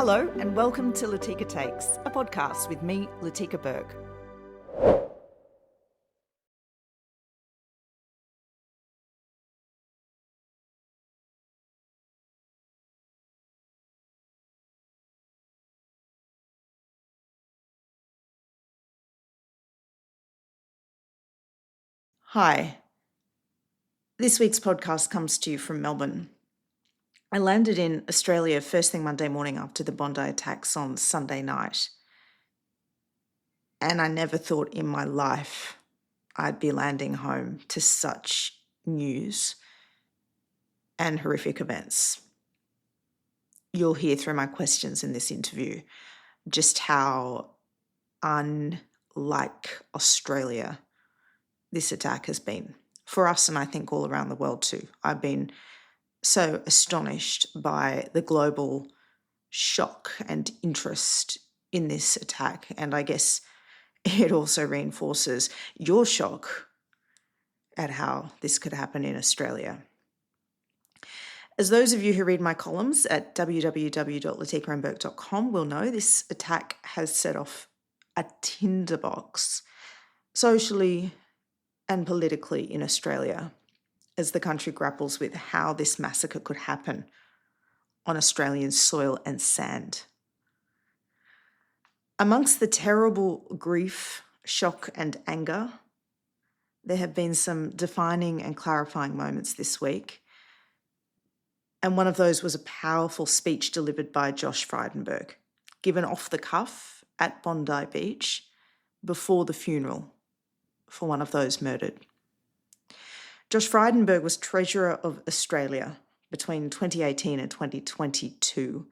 Hello and welcome to Latika Takes, a podcast with me, Latika Berg. Hi. This week's podcast comes to you from Melbourne. I landed in Australia first thing Monday morning after the Bondi attacks on Sunday night. And I never thought in my life I'd be landing home to such news and horrific events. You'll hear through my questions in this interview just how unlike Australia this attack has been. For us, and I think all around the world too. I've been so astonished by the global shock and interest in this attack. And I guess it also reinforces your shock at how this could happen in Australia. As those of you who read my columns at www.latikatakes.com will know, this attack has set off a tinderbox socially and politically in Australia as the country grapples with how this massacre could happen on Australian soil and sand. Amongst the terrible grief, shock and anger, there have been some defining and clarifying moments this week. And one of those was a powerful speech delivered by Josh Frydenberg, given off the cuff at Bondi Beach before the funeral for one of those murdered. Josh Frydenberg was Treasurer of Australia between 2018 and 2022.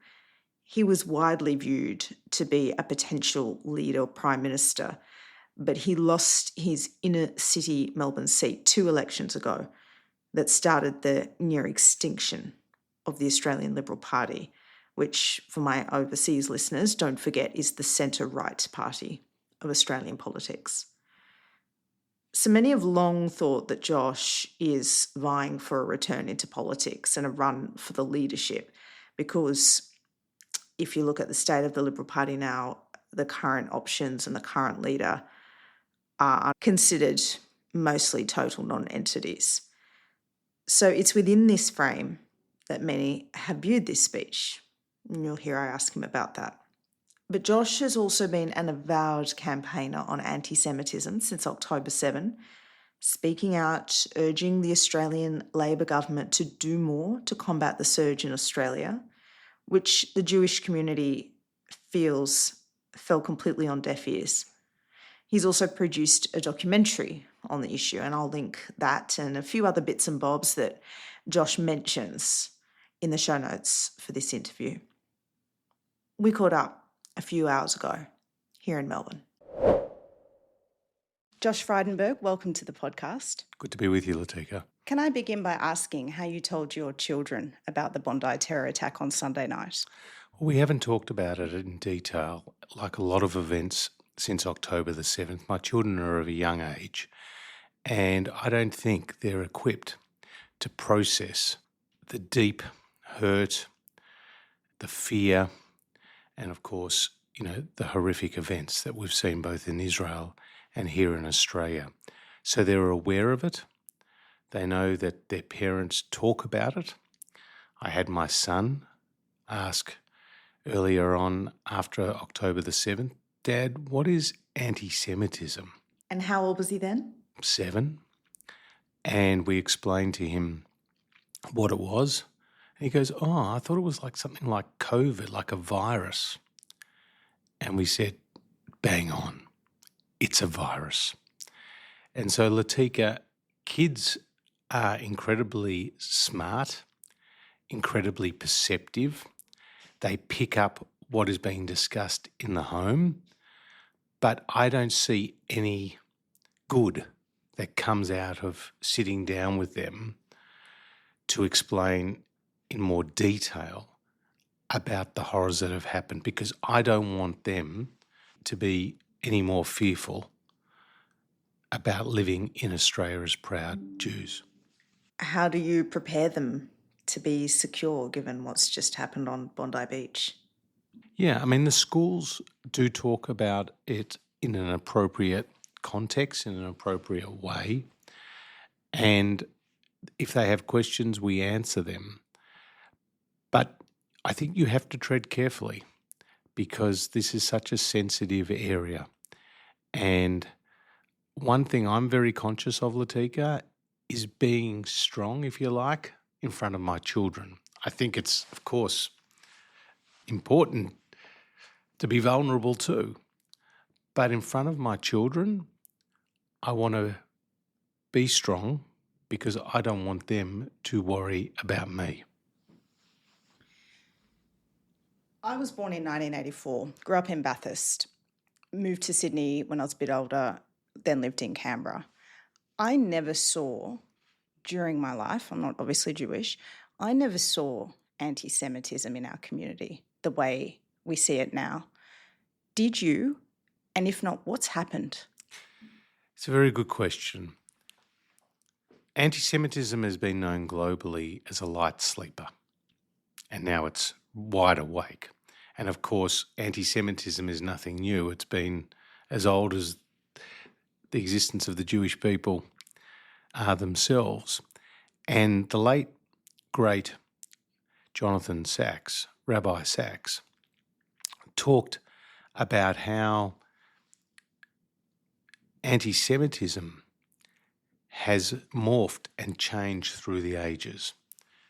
He was widely viewed to be a potential leader or Prime Minister, but he lost his inner city Melbourne seat 2 elections ago that started the near extinction of the Australian Liberal Party, which, for my overseas listeners, don't forget, is the centre-right party of Australian politics. So many have long thought that Josh is vying for a return into politics and a run for the leadership, because if you look at the state of the Liberal Party now, the current options and the current leader are considered mostly total non-entities. So it's within this frame that many have viewed this speech, and you'll hear I ask him about that. But Josh has also been an avowed campaigner on antisemitism since October 7, speaking out, urging the Australian Labor government to do more to combat the surge in Australia, which the Jewish community feels fell completely on deaf ears. He's also produced a documentary on the issue, and I'll link that and a few other bits and bobs that Josh mentions in the show notes for this interview. We caught up a few hours ago here in Melbourne. Josh Frydenberg, welcome to the podcast. Good to be with you, Latika. Can I begin by asking how you told your children about the Bondi terror attack on Sunday night? Well, we haven't talked about it in detail. Like a lot of events since October the 7th, my children are of a young age, and I don't think they're equipped to process the deep hurt, the fear, and of course, the horrific events that we've seen both in Israel and here in Australia. So they're aware of it. They know that their parents talk about it. I had my son ask earlier on after October the 7th, Dad, what is anti-Semitism? And how old was he then? 7. And we explained to him what it was. And he goes, I thought it was like something like COVID, like a virus. And we said, bang on, it's a virus. And so, Latika, kids are incredibly smart, incredibly perceptive. They pick up what is being discussed in the home, but I don't see any good that comes out of sitting down with them to explain in more detail about the horrors that have happened, because I don't want them to be any more fearful about living in Australia as proud Jews. How do you prepare them to be secure given what's just happened on Bondi Beach? Yeah, I mean, the schools do talk about it in an appropriate context, in an appropriate way. And if they have questions, we answer them. But I think you have to tread carefully because this is such a sensitive area. And one thing I'm very conscious of, Latika, is being strong, if you like, in front of my children. I think it's, of course, important to be vulnerable too. But in front of my children, I want to be strong because I don't want them to worry about me. I was born in 1984, grew up in Bathurst, moved to Sydney when I was a bit older, then lived in Canberra. I never saw, during my life, I'm not obviously Jewish, I never saw anti-Semitism in our community the way we see it now. Did you? And if not, what's happened? It's a very good question. Anti-Semitism has been known globally as a light sleeper, and now it's wide awake. And of course, anti-Semitism is nothing new. It's been as old as the existence of the Jewish people are themselves. And the late, great Jonathan Sacks, Rabbi Sacks, talked about how anti-Semitism has morphed and changed through the ages.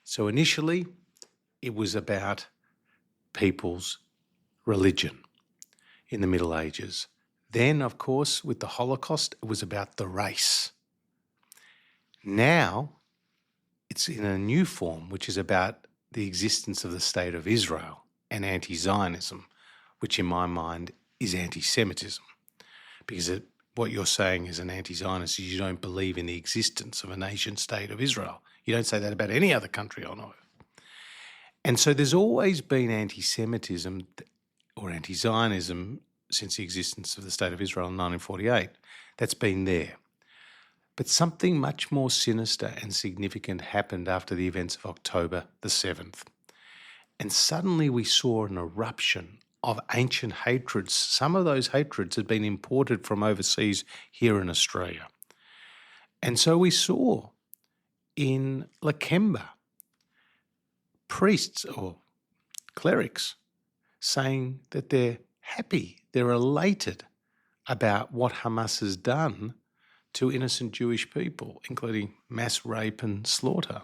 So initially, it was about people's religion in the Middle Ages. Then, of course, with the Holocaust, it was about the race. Now, it's in a new form, which is about the existence of the State of Israel and anti-Zionism, which in my mind is anti-Semitism. Because what you're saying as an anti-Zionist is you don't believe in the existence of a nation state of Israel. You don't say that about any other country on earth. And so there's always been anti-Semitism or anti-Zionism since the existence of the State of Israel in 1948. That's been there. But something much more sinister and significant happened after the events of October the 7th. And suddenly we saw an eruption of ancient hatreds. Some of those hatreds had been imported from overseas here in Australia. And so we saw in Lakemba priests or clerics saying that they're happy, they're elated about what Hamas has done to innocent Jewish people, including mass rape and slaughter,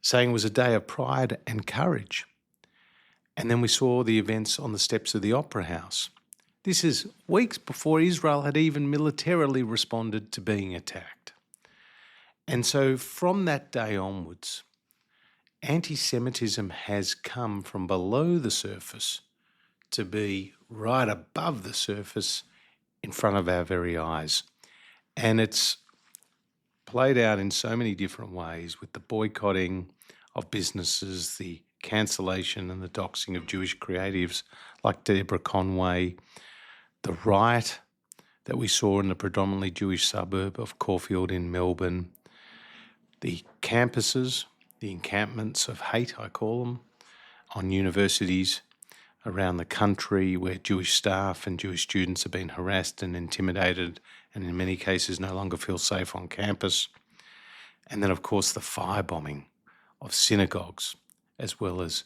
saying it was a day of pride and courage. And then we saw the events on the steps of the Opera House. This is weeks before Israel had even militarily responded to being attacked. And so from that day onwards, anti-Semitism has come from below the surface to be right above the surface in front of our very eyes. And it's played out in so many different ways with the boycotting of businesses, the cancellation and the doxing of Jewish creatives like Deborah Conway, the riot that we saw in the predominantly Jewish suburb of Caulfield in Melbourne, the campuses, the encampments of hate, I call them, on universities around the country where Jewish staff and Jewish students have been harassed and intimidated and in many cases no longer feel safe on campus. And then, of course, the firebombing of synagogues as well as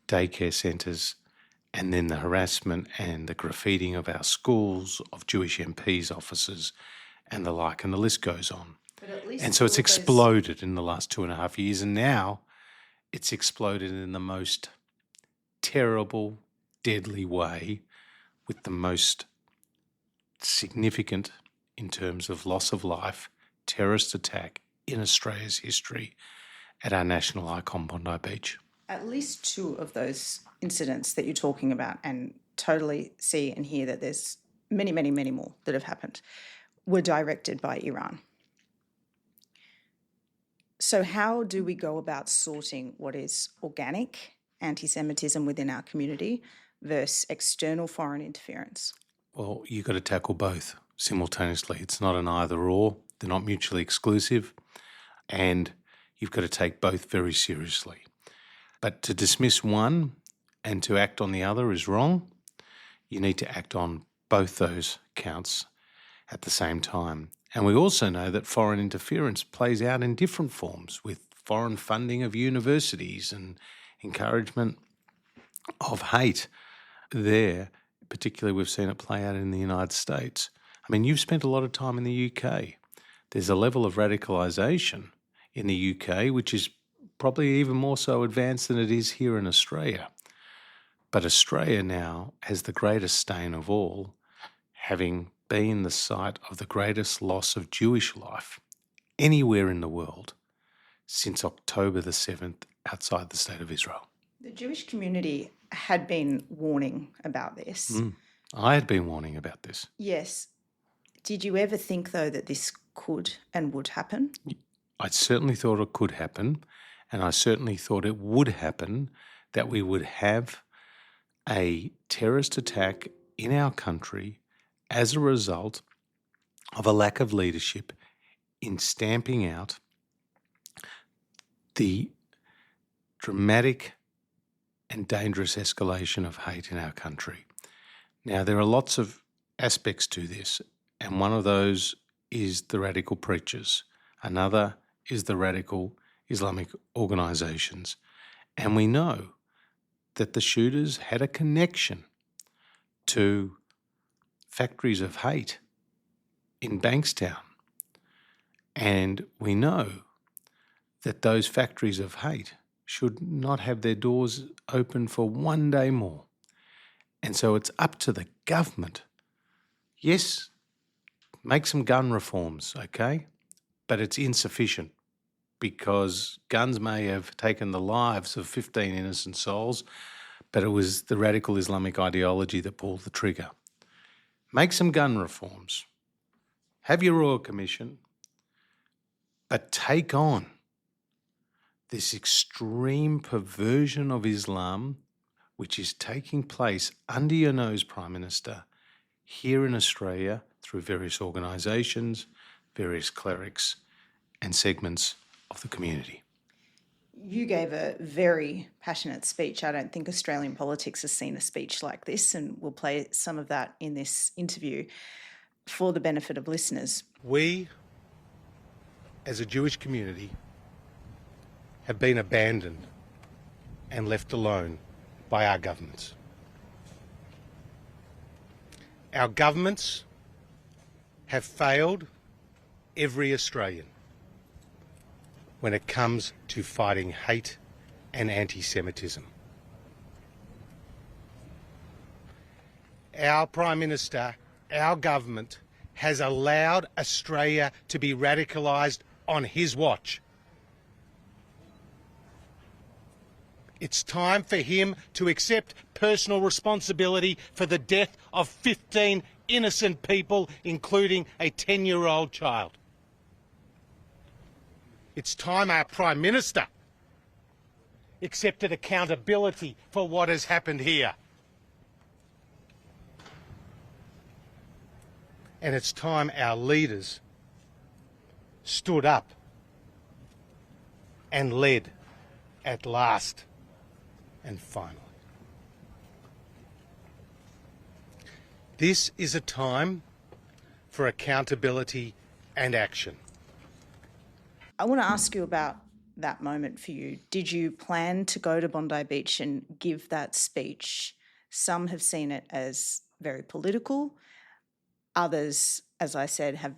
daycare centres, and then the harassment and the graffitiing of our schools, of Jewish MPs' offices and the like, and the list goes on. And so it's exploded in the last 2.5 years, and now it's exploded in the most terrible, deadly way, with the most significant, in terms of loss of life, terrorist attack in Australia's history at our national icon, Bondi Beach. At least two of those incidents that you're talking about, and totally see and hear that there's many, many, many more that have happened, were directed by Iran. So how do we go about sorting what is organic anti-Semitism within our community versus external foreign interference? Well, you've got to tackle both simultaneously. It's not an either or. They're not mutually exclusive. And you've got to take both very seriously. But to dismiss one and to act on the other is wrong. You need to act on both those counts at the same time. And we also know that foreign interference plays out in different forms, with foreign funding of universities and encouragement of hate there. Particularly, we've seen it play out in the United States. I mean, you've spent a lot of time in the UK. There's a level of radicalisation in the UK which is probably even more so advanced than it is here in Australia. But Australia now has the greatest stain of all, having been the site of the greatest loss of Jewish life anywhere in the world since October the 7th outside the State of Israel. The Jewish community had been warning about this. I had been warning about this. Yes. Did you ever think, though, that this could and would happen? I certainly thought it could happen, and I certainly thought it would happen, that we would have a terrorist attack in our country as a result of a lack of leadership in stamping out the dramatic and dangerous escalation of hate in our country. Now, there are lots of aspects to this, and one of those is the radical preachers. Another is the radical Islamic organisations. And we know that the shooters had a connection to factories of hate in Bankstown. And we know that those factories of hate should not have their doors open for one day more. And so it's up to the government. Yes, make some gun reforms, okay? But it's insufficient, because guns may have taken the lives of 15 innocent souls, but it was the radical Islamic ideology that pulled the trigger. Make some gun reforms. Have your Royal Commission, but take on this extreme perversion of Islam, which is taking place under your nose, Prime Minister, here in Australia through various organisations, various clerics and segments of the community. You gave a very passionate speech. I don't think Australian politics has seen a speech like this, and we'll play some of that in this interview for the benefit of listeners. We, as a Jewish community, have been abandoned and left alone by our governments. Our governments have failed every Australian when it comes to fighting hate and anti-Semitism. Our Prime Minister, our government, has allowed Australia to be radicalised on his watch. It's time for him to accept personal responsibility for the death of 15 innocent people, including a 10-year-old child. It's time our Prime Minister accepted accountability for what has happened here. And it's time our leaders stood up and led at last and finally. This is a time for accountability and action. I want to ask you about that moment for you. Did you plan to go to Bondi Beach and give that speech? Some have seen it as very political. Others, as I said, have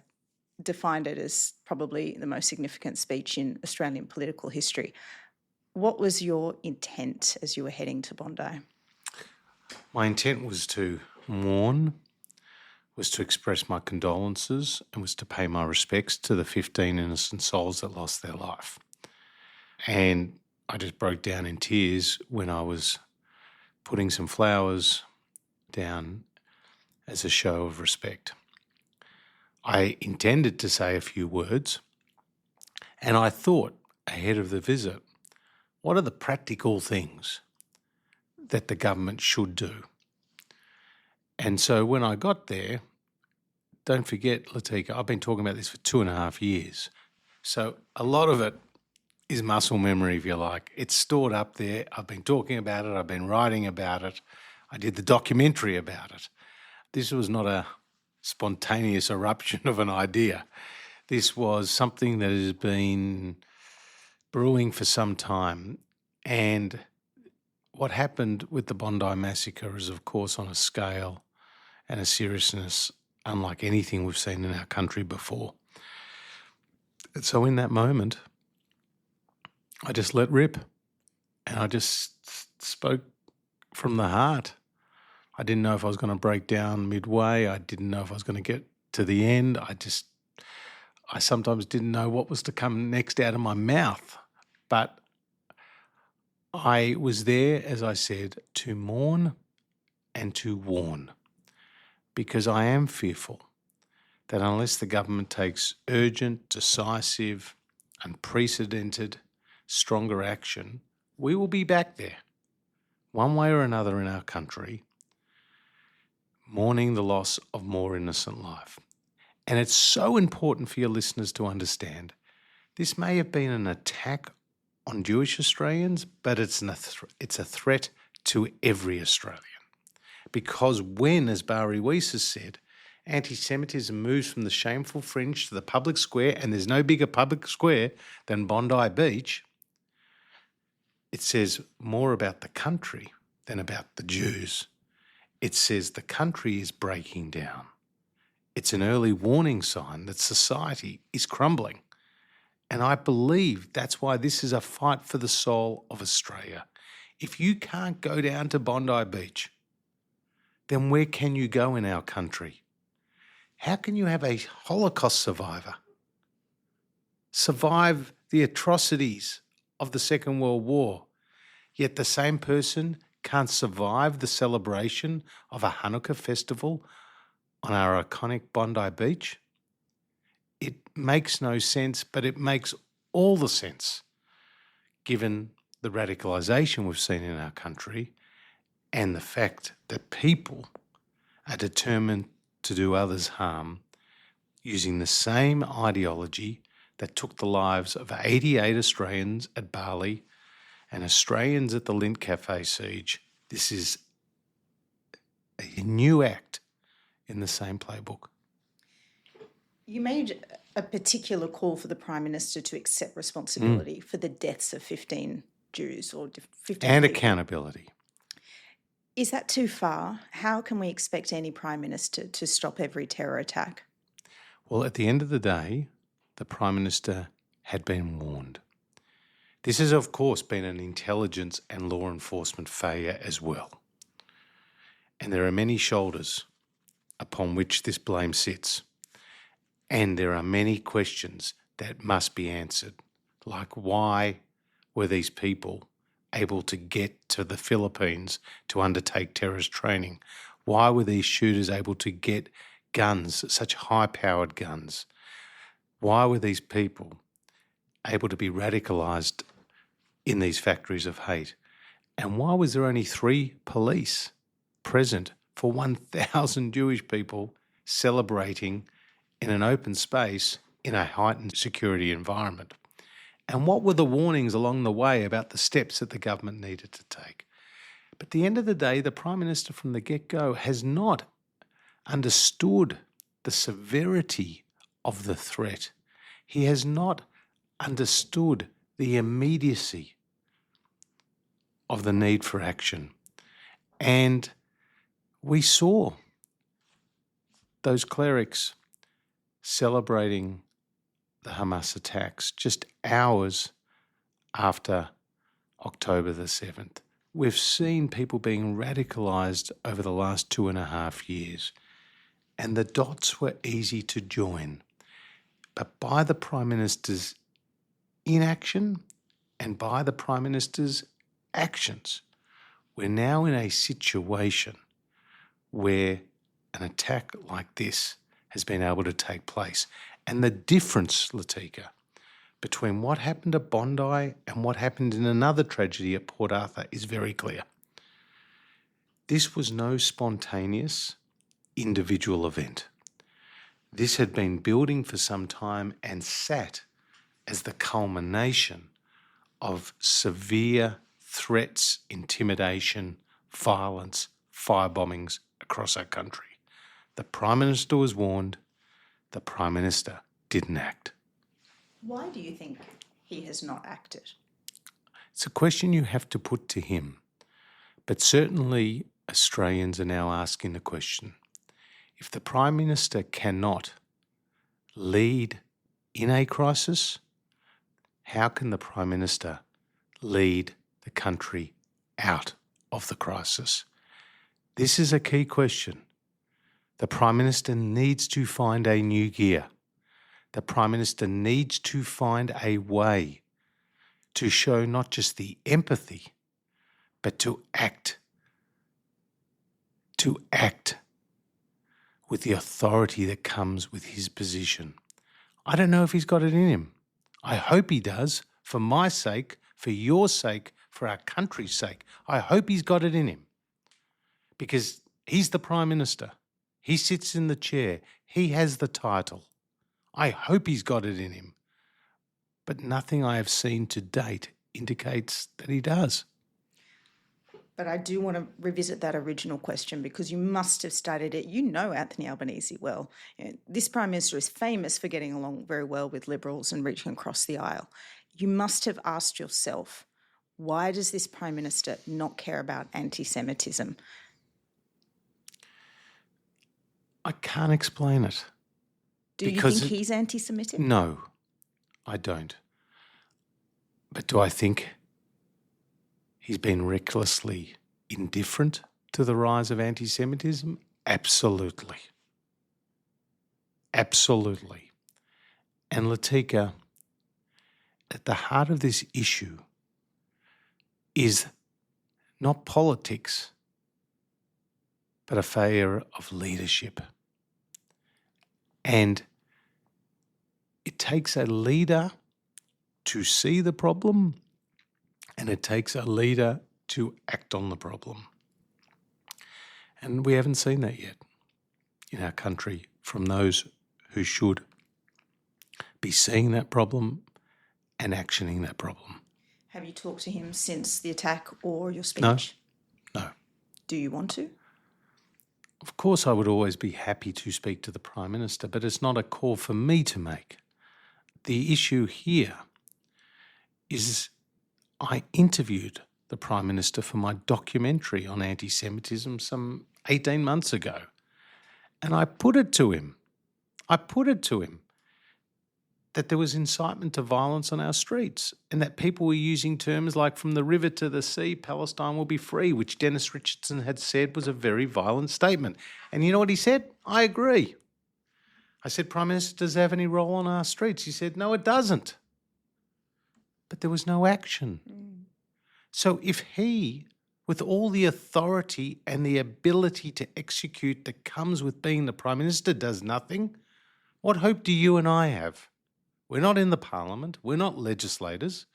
defined it as probably the most significant speech in Australian political history. What was your intent as you were heading to Bondi? My intent was to mourn, was to express my condolences, and was to pay my respects to the 15 innocent souls that lost their life. And I just broke down in tears when I was putting some flowers down as a show of respect. I intended to say a few words, and I thought ahead of the visit, what are the practical things that the government should do? And so when I got there, don't forget, Latika, I've been talking about this for 2.5 years. So a lot of it is muscle memory, if you like. It's stored up there. I've been talking about it. I've been writing about it. I did the documentary about it. This was not a spontaneous eruption of an idea. This was something that has been brewing for some time. And what happened with the Bondi massacre is, of course, on a scale and a seriousness unlike anything we've seen in our country before. And so in that moment, I just let rip and I just spoke from the heart. I didn't know if I was going to break down midway. I didn't know if I was going to get to the end. I sometimes didn't know what was to come next out of my mouth. But I was there, as I said, to mourn and to warn, because I am fearful that unless the government takes urgent, decisive, unprecedented, stronger action, we will be back there, one way or another in our country, mourning the loss of more innocent life. And it's so important for your listeners to understand this may have been an attack on Jewish Australians, but it's a threat to every Australian. Because when, as Bari Weiss has said, anti-Semitism moves from the shameful fringe to the public square, and there's no bigger public square than Bondi Beach, it says more about the country than about the Jews. It says the country is breaking down. It's an early warning sign that society is crumbling. And I believe that's why this is a fight for the soul of Australia. If you can't go down to Bondi Beach, then where can you go in our country? How can you have a Holocaust survivor survive the atrocities of the Second World War, yet the same person can't survive the celebration of a Hanukkah festival on our iconic Bondi Beach? It makes no sense, but it makes all the sense given the radicalisation we've seen in our country and the fact that people are determined to do others harm using the same ideology that took the lives of 88 Australians at Bali and Australians at the Lindt Cafe siege. This is a new act in the same playbook. You made a particular call for the Prime Minister to accept responsibility for the deaths of 15 Jews or 15 And people. accountability. Is that too far? How can we expect any Prime Minister to stop every terror attack? Well, at the end of the day, the Prime Minister had been warned. This has, of course, been an intelligence and law enforcement failure as well. And there are many shoulders upon which this blame sits. And there are many questions that must be answered, like why were these people able to get to the Philippines to undertake terrorist training? Why were these shooters able to get guns, such high-powered guns? Why were these people able to be radicalised in these factories of hate? And why was there only 3 police present for 1,000 Jewish people celebrating in an open space in a heightened security environment? And what were the warnings along the way about the steps that the government needed to take? But at the end of the day, the Prime Minister from the get-go has not understood the severity of the threat. He has not understood the immediacy of the need for action. And we saw those clerics celebrating the Hamas attacks just hours after October the 7th. We've seen people being radicalised over the last 2.5 years, and the dots were easy to join. But by the Prime Minister's inaction and by the Prime Minister's actions, we're now in a situation where an attack like this has been able to take place. And the difference, Latika, between what happened at Bondi and what happened in another tragedy at Port Arthur is very clear. This was no spontaneous individual event. This had been building for some time and sat as the culmination of severe threats, intimidation, violence, fire bombings across our country. The Prime Minister was warned. The Prime Minister didn't act. Why do you think he has not acted? It's a question you have to put to him. But certainly Australians are now asking the question, if the Prime Minister cannot lead in a crisis, how can the Prime Minister lead the country out of the crisis? This is a key question. The Prime Minister needs to find a new gear. The Prime Minister needs to find a way to show not just the empathy, but to act with the authority that comes with his position. I don't know if he's got it in him. I hope he does, for my sake, for your sake, for our country's sake. I hope he's got it in him, because he's the Prime Minister. He sits in the chair. He has the title. I hope he's got it in him. But nothing I have seen to date indicates that he does. But I do want to revisit that original question, because you must have studied it. You know Anthony Albanese well. This Prime Minister is famous for getting along very well with Liberals and reaching across the aisle. You must have asked yourself, why does this Prime Minister not care about anti-Semitism? I can't explain it. Do you think he's anti-Semitic? No, I don't. But do I think he's been recklessly indifferent to the rise of anti-Semitism? Absolutely. Absolutely. And Latika, at the heart of this issue is not politics, but a failure of leadership. And it takes a leader to see the problem, and it takes a leader to act on the problem. And we haven't seen that yet in our country from those who should be seeing that problem and actioning that problem. Have you talked to him since the attack or your speech? No. Do you want to? Of course, I would always be happy to speak to the Prime Minister, but it's not a call for me to make. The issue here is I interviewed the Prime Minister for my documentary on anti-Semitism some 18 months ago, and I put it to him that there was incitement to violence on our streets, and that people were using terms like "from the river to the sea, Palestine will be free," which Dennis Richardson had said was a very violent statement. And you know what he said? I agree. I said, Prime Minister, does it have any role on our streets? He said, no, it doesn't. But there was no action. So if he, with all the authority and the ability to execute that comes with being the Prime Minister, does nothing, what hope do you and I have? We're not in the Parliament. We're not legislators.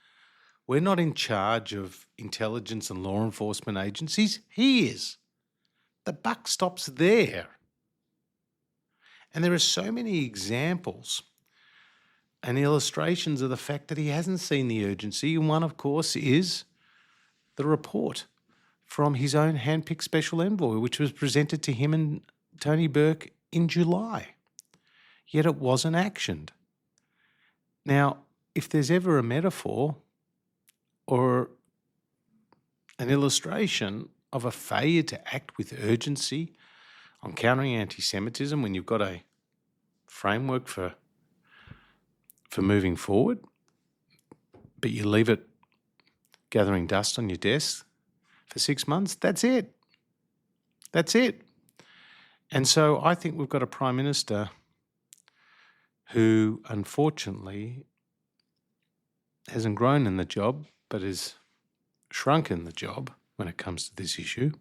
We're not in charge of intelligence and law enforcement agencies. He is. The buck stops there. And there are so many examples and illustrations of the fact that he hasn't seen the urgency. And one, of course, is the report from his own handpicked special envoy, which was presented to him and Tony Burke in July. Yet it wasn't actioned. Now, if there's ever a metaphor or an illustration of a failure to act with urgency on countering anti-Semitism when you've got a framework for moving forward, but you leave it gathering dust on your desk for 6 months, that's it. That's it. And so I think we've got a Prime Minister who, unfortunately, hasn't grown in the job, but has shrunk in the job when it comes to this issue.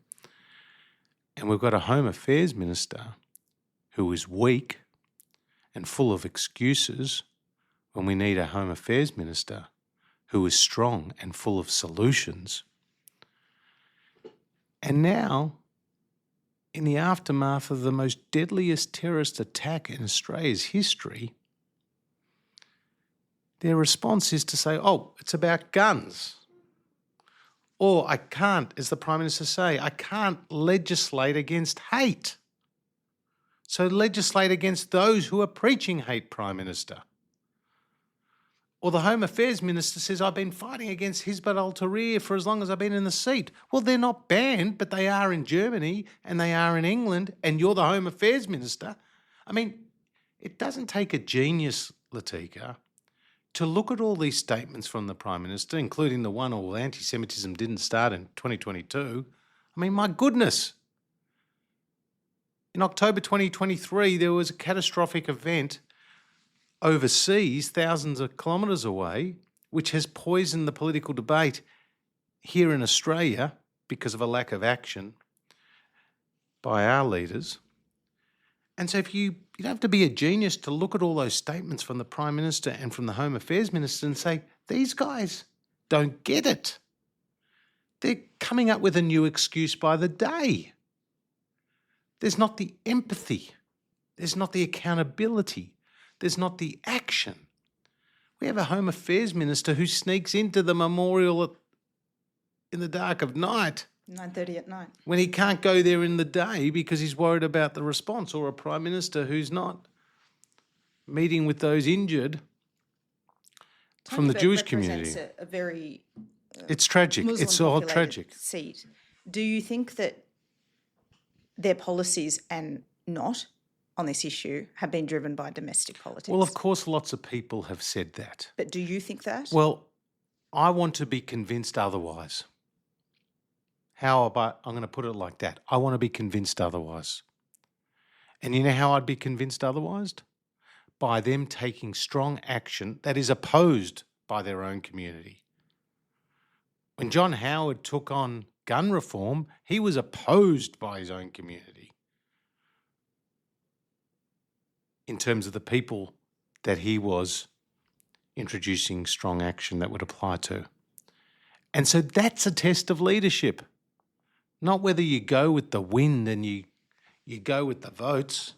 And we've got a Home Affairs Minister who is weak and full of excuses when we need a Home Affairs Minister who is strong and full of solutions. And now, in the aftermath of the most deadliest terrorist attack in Australia's history, their response is to say, oh, it's about guns. Or I can't, as the Prime Minister say, I can't legislate against hate. So legislate against those who are preaching hate, Prime Minister. Or the Home Affairs Minister says, I've been fighting against Hizb ut-Tahrir for as long as I've been in the seat. Well, they're not banned, but they are in Germany and they are in England, and you're the Home Affairs Minister. I mean, it doesn't take a genius, Latika, to look at all these statements from the Prime Minister, including the one, all anti-Semitism didn't start in 2022. I mean, my goodness. In October 2023, there was a catastrophic event overseas, thousands of kilometres away, which has poisoned the political debate here in Australia because of a lack of action by our leaders. And so if you don't have to be a genius to look at all those statements from the Prime Minister and from the Home Affairs Minister and say, these guys don't get it. They're coming up with a new excuse by the day. There's not the empathy. There's not the accountability. There's not the action. We have a Home Affairs Minister who sneaks into the memorial in the dark of night. 9:30 at night. When he can't go there in the day because he's worried about the response, or a Prime Minister who's not meeting with those injured from the Jewish community. A very it's tragic. Muslim It's all populated tragic. Seat. Do you think that their policies and not on this issue have been driven by domestic politics? Well, of course, lots of people have said that. But do you think that? Well, I want to be convinced otherwise. How about, I'm going to put it like that. I want to be convinced otherwise. And you know how I'd be convinced otherwise? By them taking strong action that is opposed by their own community. When John Howard took on gun reform, he was opposed by his own community in terms of the people that he was introducing strong action that would apply to. And so that's a test of leadership. Not whether you go with the wind and you go with the votes.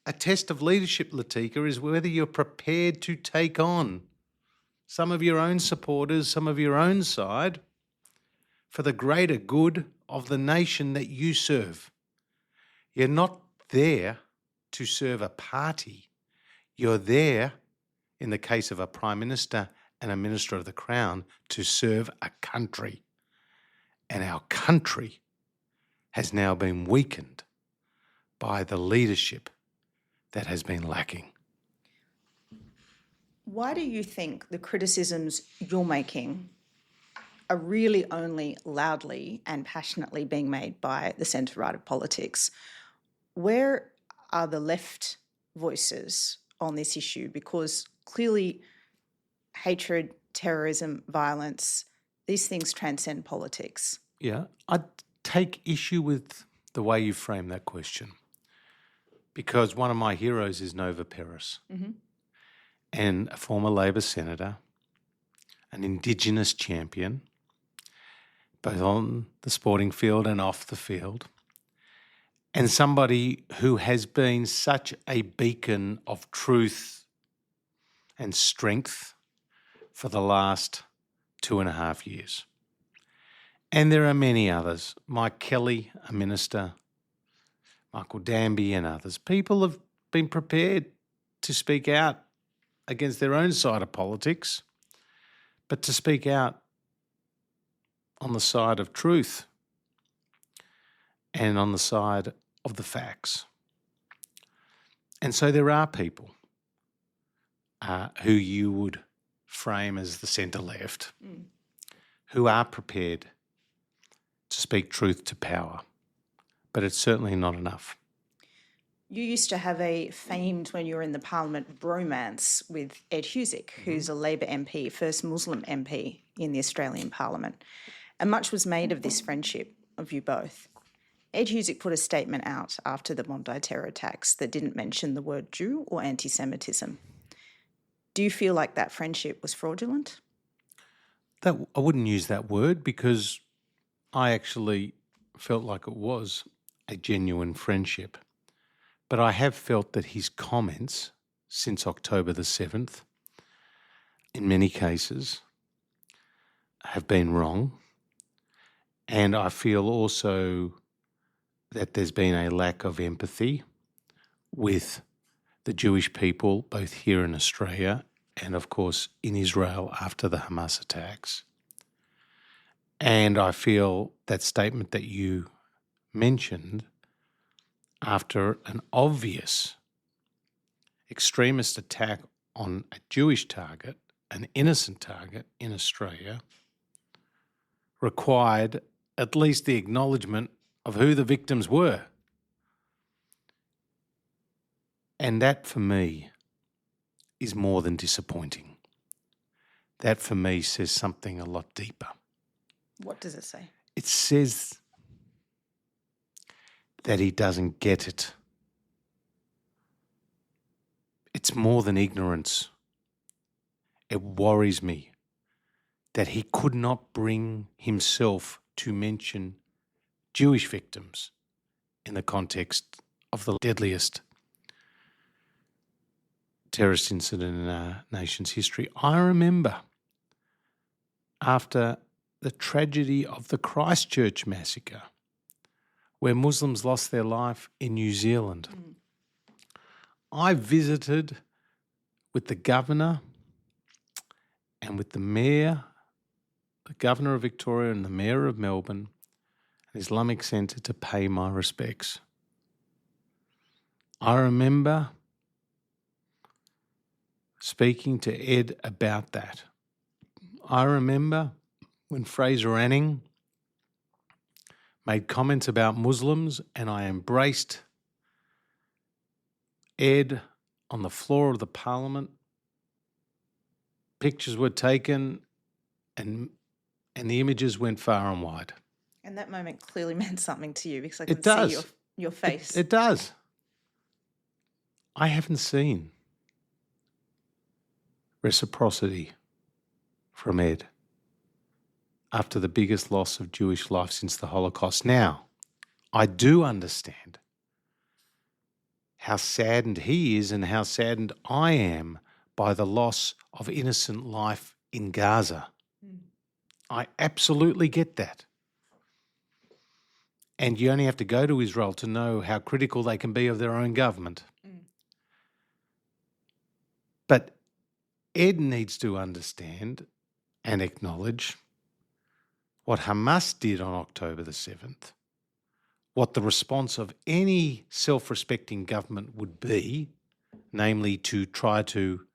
A test of leadership, Latika, is whether you're prepared to take on some of your own supporters, some of your own side, for the greater good of the nation that you serve. You're not there to serve a party. You're there, in the case of a Prime Minister and a Minister of the Crown, to serve a country. And our country has now been weakened by the leadership that has been lacking. Why do you think the criticisms you're making are really only loudly and passionately being made by the centre-right of politics? Where are the left voices on this issue? Because clearly hatred, terrorism, violence, these things transcend politics. Yeah, I'd take issue with the way you frame that question, because one of my heroes is Nova Peris, and a former Labor senator, an Indigenous champion, both on the sporting field and off the field, and somebody who has been such a beacon of truth and strength for the last 2.5 years. And there are many others. Mike Kelly, a minister, Michael Danby and others. People have been prepared to speak out against their own side of politics, but to speak out on the side of truth and on the side of the facts. And so there are people who you would frame as the centre-left who are prepared to speak truth to power, but it's certainly not enough. You used to have a famed, when you were in the parliament, bromance with Ed Husic, who's a Labor MP, first Muslim MP in the Australian parliament. And much was made of this friendship of you both. Ed Husic put a statement out after the Bondi terror attacks that didn't mention the word Jew or anti-Semitism. Do you feel like that friendship was fraudulent? I wouldn't use that word, because I actually felt like it was a genuine friendship. But I have felt that his comments since October the 7th in many cases, have been wrong. And I feel also that there's been a lack of empathy with the Jewish people, both here in Australia and, of course, in Israel after the Hamas attacks. And I feel that statement that you mentioned, after an obvious extremist attack on a Jewish target, an innocent target in Australia, required at least the acknowledgement of who the victims were. And that, for me, is more than disappointing. That, for me, says something a lot deeper. What does it say? It says that he doesn't get it. It's more than ignorance. It worries me that he could not bring himself to mention Jewish victims in the context of the deadliest terrorist incident in our nation's history. I remember after the tragedy of the Christchurch massacre, where Muslims lost their life in New Zealand, I visited with the governor and with the mayor, the governor of Victoria and the mayor of Melbourne, an Islamic centre, to pay my respects. I remember speaking to Ed about that. I remember when Fraser Anning made comments about Muslims, and I embraced Ed on the floor of the parliament. Pictures were taken and the images went far and wide. And that moment clearly meant something to you because I It can see does. your face. It does. I haven't seen reciprocity from Ed after the biggest loss of Jewish life since the Holocaust. Now, I do understand how saddened he is and how saddened I am by the loss of innocent life in Gaza. I absolutely get that. And you only have to go to Israel to know how critical they can be of their own government. But Ed needs to understand and acknowledge what Hamas did on October the 7th, what the response of any self-respecting government would be, namely to try to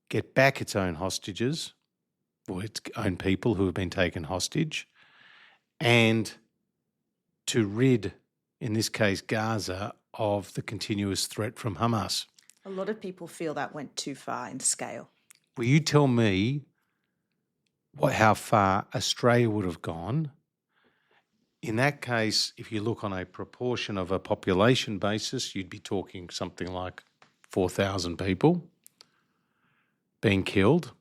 get back its own hostages, or its own people who have been taken hostage, and to rid, in this case, Gaza, of the continuous threat from Hamas. A lot of people feel that went too far in scale. Will you tell me how far Australia would have gone? In that case, if you look on a proportion of a population basis, you'd be talking something like 4,000 people being killed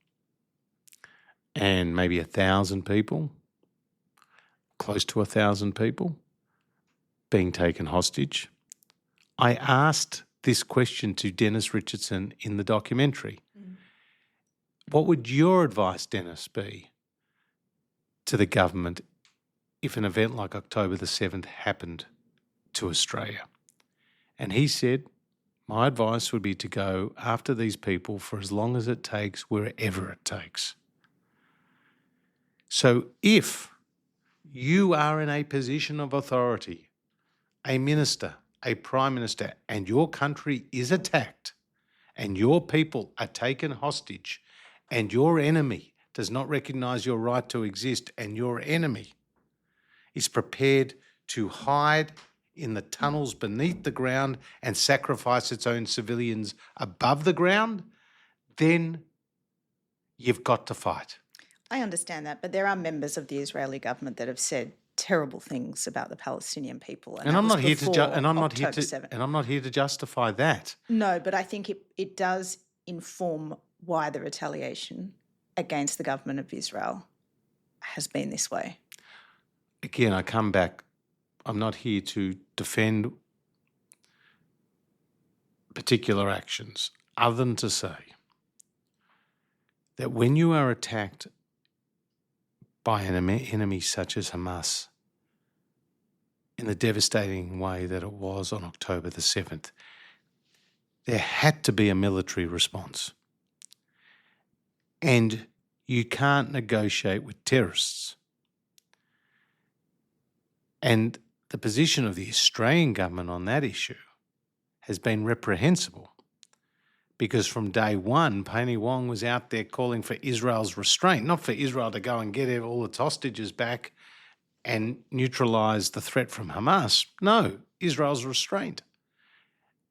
and maybe 1,000 people, close to 1,000 people being taken hostage. I asked this question to Dennis Richardson in the documentary. What would your advice, Dennis, be to the government if an event like October the 7th happened to Australia? And he said, my advice would be to go after these people for as long as it takes, wherever it takes. So if you are in a position of authority, a minister, a prime minister, and your country is attacked and your people are taken hostage and your enemy does not recognise your right to exist and your enemy is prepared to hide in the tunnels beneath the ground and sacrifice its own civilians above the ground, then you've got to fight. I understand that, but there are members of the Israeli government that have said terrible things about the Palestinian people, And I'm not here to October 7th. and I'm not here to justify that. No, but I think it does inform why the retaliation against the government of Israel has been this way. Again, I come back. I'm not here to defend particular actions, other than to say that when you are attacked by an enemy such as Hamas in the devastating way that it was on October the 7th, there had to be a military response. And you can't negotiate with terrorists. And the position of the Australian government on that issue has been reprehensible, because from day one, Penny Wong was out there calling for Israel's restraint, not for Israel to go and get all its hostages back and neutralise the threat from Hamas. No, Israel's restraint.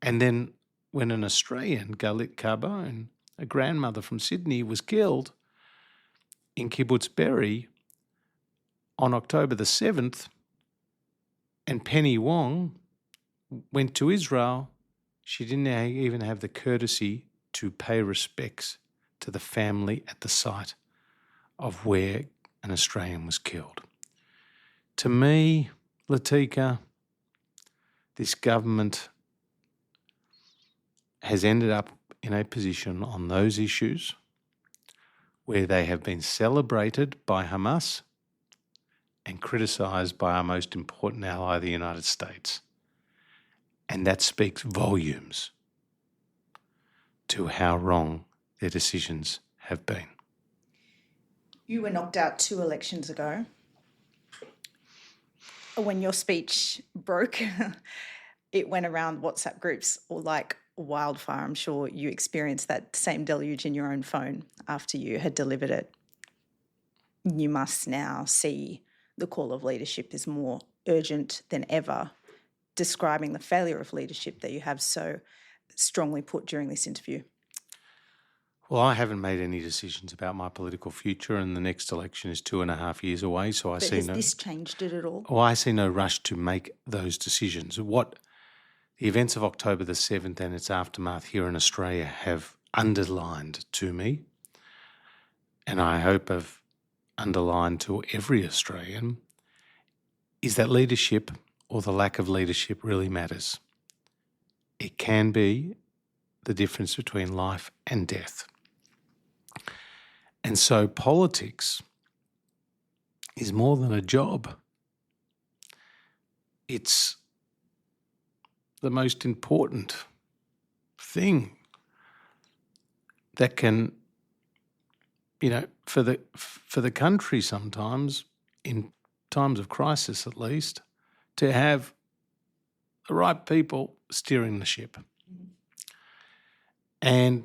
And then when an Australian, Galit Carbone, a grandmother from Sydney, was killed in Kibbutz Berry on October the 7th, and Penny Wong went to Israel, she didn't even have the courtesy to pay respects to the family at the site of where an Australian was killed. To me, Latika, this government has ended up in a position on those issues where they have been celebrated by Hamas and criticised by our most important ally, the United States. And that speaks volumes to how wrong their decisions have been. You were knocked out 2 elections ago. When your speech broke, it went around WhatsApp groups or like wildfire. I'm sure you experienced that same deluge in your own phone after you had delivered it. You must now see the call of leadership is more urgent than ever, describing the failure of leadership that you have so strongly put during this interview. Well, I haven't made any decisions about my political future, and the next election is 2.5 years away, so I see has this changed it at all? Well, I see no rush to make those decisions. What the events of October the 7th and its aftermath here in Australia have underlined to me, and I hope have underlined to every Australian, is that leadership or the lack of leadership really matters. It can be the difference between life and death. And so politics is more than a job. It's the most important thing that can, for the country sometimes, in times of crisis at least, to have the right people steering the ship. And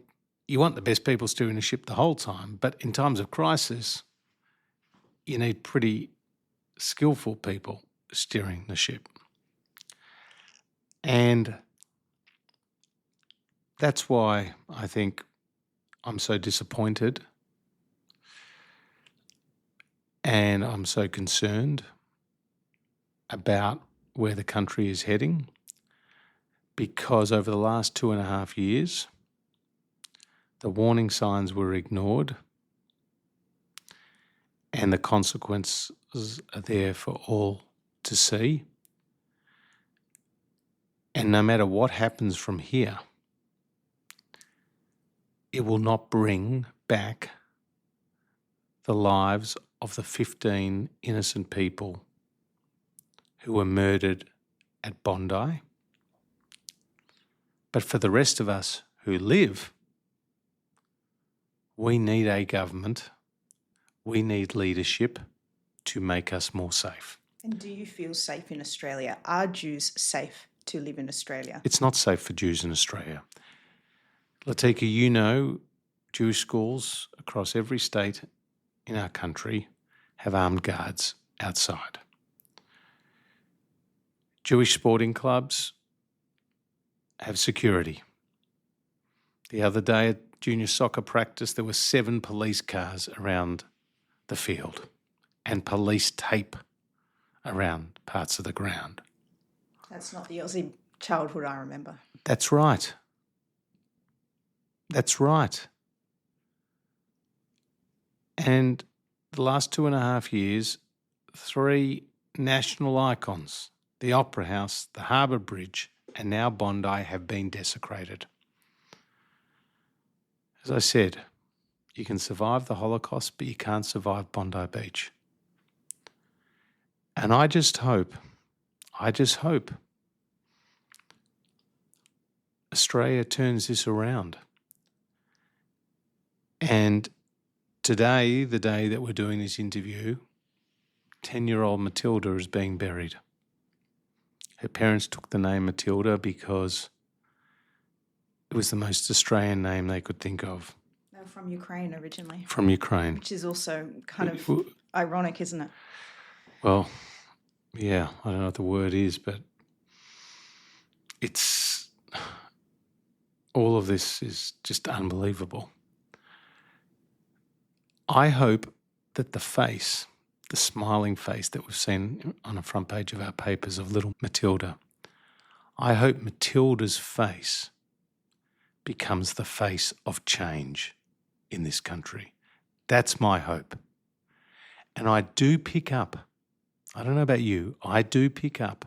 you want the best people steering the ship the whole time, but in times of crisis, you need pretty skillful people steering the ship. And that's why I think I'm so disappointed and I'm so concerned about where the country is heading, because over the last 2.5 years, the warning signs were ignored and the consequences are there for all to see. And no matter what happens from here, it will not bring back the lives of the 15 innocent people who were murdered at Bondi. But for the rest of us who live, we need a government, we need leadership to make us more safe. And do you feel safe in Australia? Are Jews safe to live in Australia? It's not safe for Jews in Australia. Latika, you know, Jewish schools across every state in our country have armed guards outside. Jewish sporting clubs have security. The other day at junior soccer practice, there were 7 police cars around the field and police tape around parts of the ground. That's not the Aussie childhood I remember. That's right. That's right. And the last 2.5 years, 3 national icons, the Opera House, the Harbour Bridge, and now Bondi, have been desecrated. As I said, You can survive the Holocaust, but you can't survive Bondi Beach. And I just hope Australia turns this around. And today, the day that we're doing this interview, 10-year-old Matilda is being buried. Her parents took the name Matilda because it was the most Australian name they could think of. They were from Ukraine originally. From Ukraine. Which is also kind of ironic, isn't it? Well, yeah, I don't know what the word is, but it's... all of this is just unbelievable. I hope that the face, the smiling face that we've seen on the front page of our papers of little Matilda, I hope Matilda's face becomes the face of change in this country. That's my hope. And I do pick up, I don't know about you, I do pick up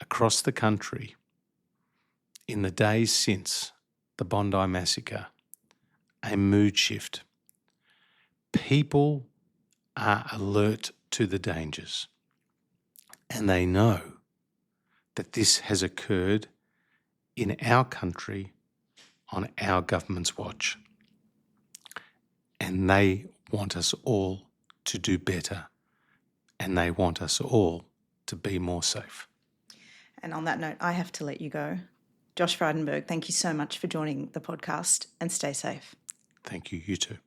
across the country in the days since the Bondi massacre a mood shift. People are alert to the dangers, and they know that this has occurred in our country on our government's watch. And they want us all to do better, and they want us all to be more safe. And on that note, I have to let you go. Josh Frydenberg, thank you so much for joining the podcast, and stay safe. Thank you, you too.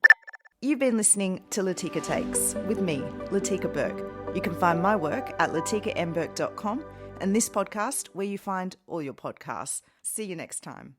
You've been listening to Latika Takes with me, Latika Berg. You can find my work at latikambirk.com and this podcast where you find all your podcasts. See you next time.